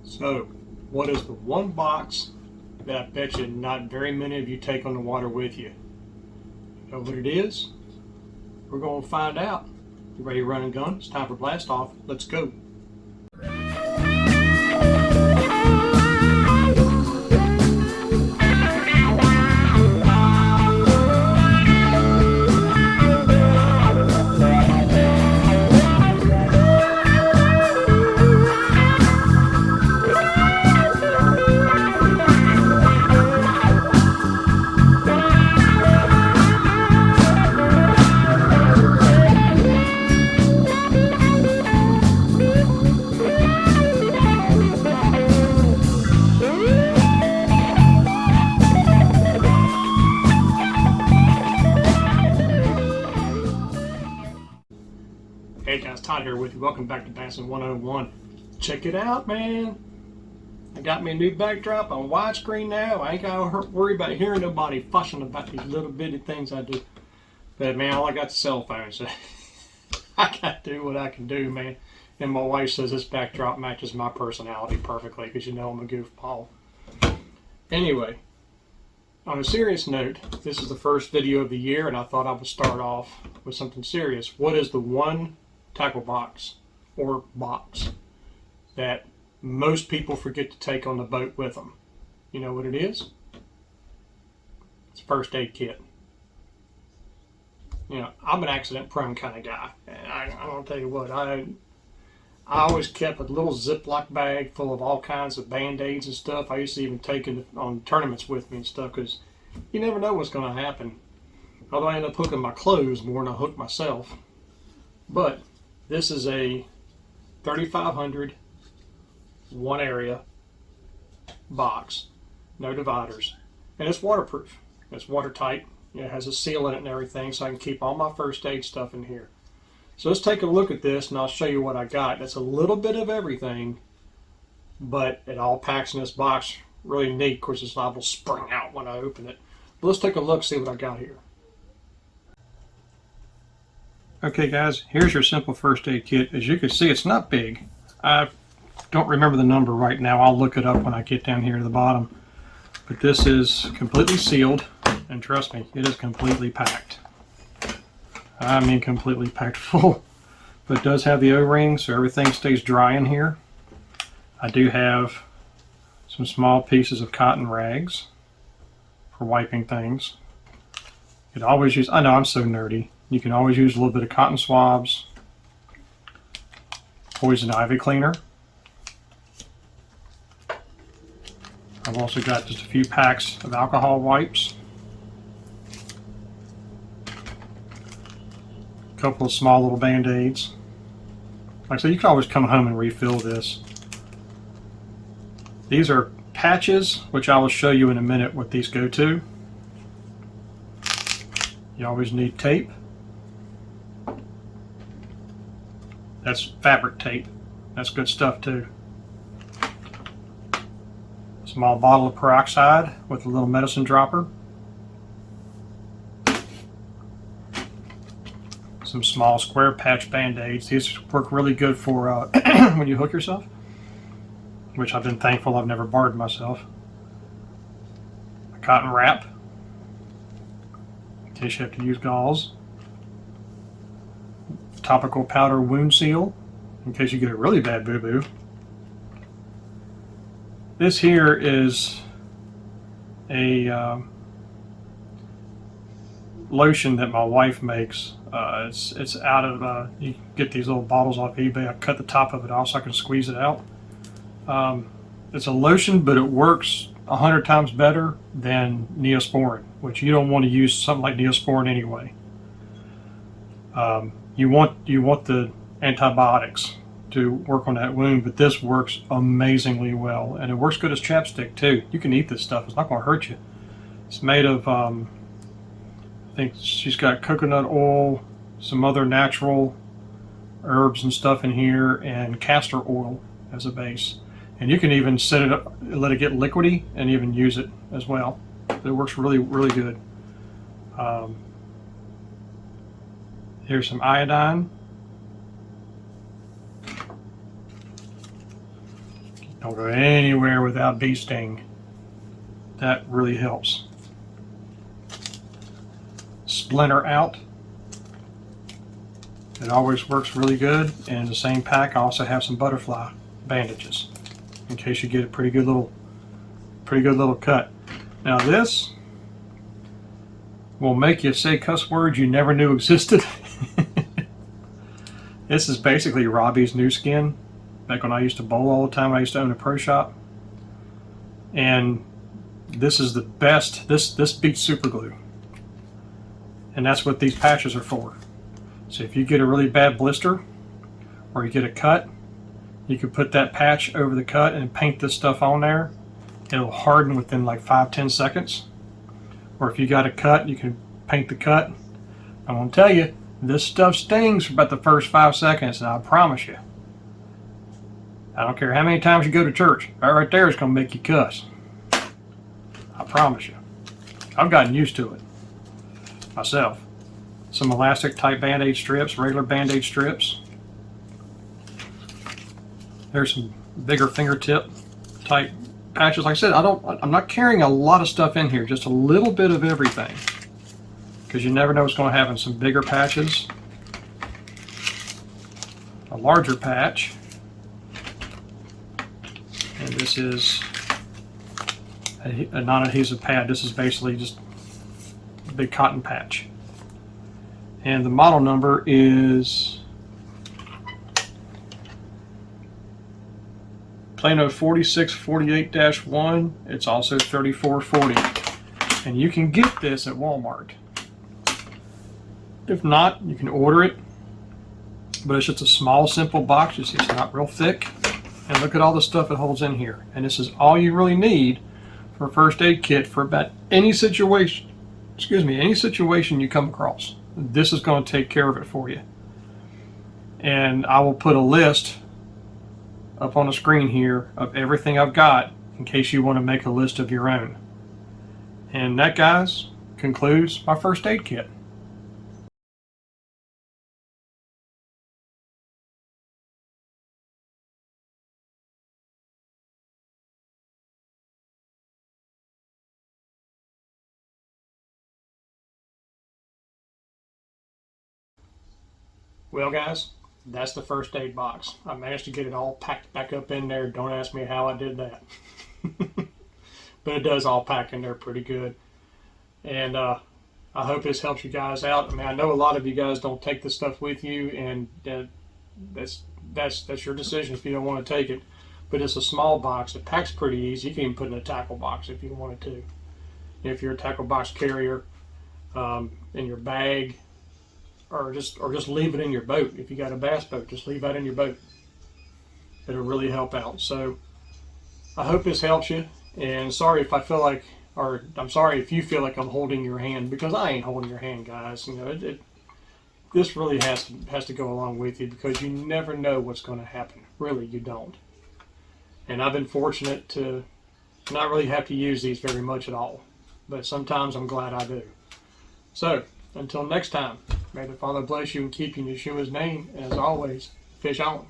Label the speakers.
Speaker 1: So, what is the one box that I bet you not very many of you take on the water with you? You know what it is? We're going to find out. You ready to run and gun? It's time for blast off. Let's go. Hey guys, Todd here with you. Welcome back to Bassin 101. Check it out, man. I got me a new backdrop on widescreen now. I ain't gotta worry about hearing nobody fussing about these little bitty things I do. But man, all I got's a cell phone, so I gotta do what I can do, man. And my wife says this backdrop matches my personality perfectly because you know I'm a goofball. Anyway, on a serious note, this is the first video of the year, and I thought I would start off with something serious. What is the one tackle box or box that most people forget to take on the boat with them? You know what it is? It's a first aid kit. You know, I'm an accident prone kind of guy, and I'm gonna tell you what, I always kept a little Ziploc bag full of all kinds of Band-Aids and stuff. I used to even take it on tournaments with me and stuff because you never know what's going to happen. Although I end up hooking my clothes more than I hook myself. But this is a 3500 one area box, no dividers, and it's waterproof. It's watertight. It has a seal in it and everything, so I can keep all my first aid stuff in here. So let's take a look at this, and I'll show you what I got. That's a little bit of everything, but it all packs in this box really neat. Of course, it's liable to spring out when I open it. But let's take a look, see what I got here. Okay guys, here's your simple first aid kit. As you can see, it's not big. I don't remember the number right now. I'll look it up when I get down here to the bottom. But this is completely sealed, and trust me, it is completely packed. I mean completely packed full. But it does have the O-ring, so everything stays dry in here. I do have some small pieces of cotton rags for wiping things. You can always use, I know I'm so nerdy, you can always use a little bit of cotton swabs, poison ivy cleaner. I've also got just a few packs of alcohol wipes, a couple of small little Band-Aids. Like I said, you can always come home and refill this. These are patches, which I will show you in a minute what these go to. You always need tape. That's fabric tape. That's good stuff too. Small bottle of peroxide with a little medicine dropper. Some small square patch Band-Aids. These work really good for when you hook yourself, which I've been thankful I've never barred myself. A cotton wrap, in case you have to use gauze. Topical powder wound seal, in case you get a really bad boo-boo. This here is a lotion that my wife makes. It's out of, you can get these little bottles off eBay. I cut the top of it off so I can squeeze it out. It's a lotion, but it works 100 times better than Neosporin, which you don't want to use something like Neosporin anyway. You want the antibiotics to work on that wound, but this works amazingly well, and it works good as chapstick too. You can eat this stuff; it's not going to hurt you. It's made of, I think she's got coconut oil, some other natural herbs and stuff in here, and castor oil as a base. And you can even set it up, let it get liquidy, and even use it as well. But it works really, really good. Here's some iodine. Don't go anywhere without bee sting. That really helps. Splinter out. It always works really good. And in the same pack, I also have some butterfly bandages in case you get a pretty good little cut. Now this will make you say cuss words you never knew existed. This is basically Robbie's new skin. Back when I used to bowl all the time, I used to own a pro shop. And this is the best. This beats super glue. And that's what these patches are for. So if you get a really bad blister or you get a cut, you can put that patch over the cut and paint this stuff on there. It'll harden within like 5-10 seconds. Or if you got a cut, you can paint the cut. I'm going to tell you, this stuff stings for about the first 5 seconds, and I promise you, I don't care how many times you go to church, that right there is going to make you cuss. I promise you. I've gotten used to it myself. Some elastic type band-aid strips, regular band-aid strips. There's some bigger fingertip type patches. Like I said, I'm not carrying a lot of stuff in here, just a little bit of everything. Because you never know what's going to happen. Some bigger patches, a larger patch, and this is a non-adhesive pad. This is basically just a big cotton patch. And the model number is Plano 4648-1. It's also 3440. And you can get this at Walmart. If not, you can order it. But it's just a small, simple box. You see, it's not real thick. And look at all the stuff it holds in here. And this is all you really need for a first aid kit for about any situation, any situation you come across. This is going to take care of it for you. And I will put a list up on the screen here of everything I've got in case you want to make a list of your own. And that, guys, concludes my first aid kit. Well, guys, that's the first aid box. I managed to get it all packed back up in there. Don't ask me how I did that. But it does all pack in there pretty good. And I hope this helps you guys out. I mean, I know a lot of you guys don't take this stuff with you, and that's your decision if you don't want to take it. But it's a small box. It packs pretty easy. You can even put it in a tackle box if you wanted to. If you're a tackle box carrier, in your bag, or just leave it in your boat. If you got a bass boat, just leave that in your boat. It'll really help out. So I hope this helps you. And sorry if I feel like, or I'm sorry if you feel like I'm holding your hand, because I ain't holding your hand, guys. You know, this really has to go along with you, because you never know what's going to happen. Really, you don't. And I've been fortunate to not really have to use these very much at all. But sometimes I'm glad I do. So, until next time, may the Father bless you and keep you in Yeshua's name. And as always, fish on.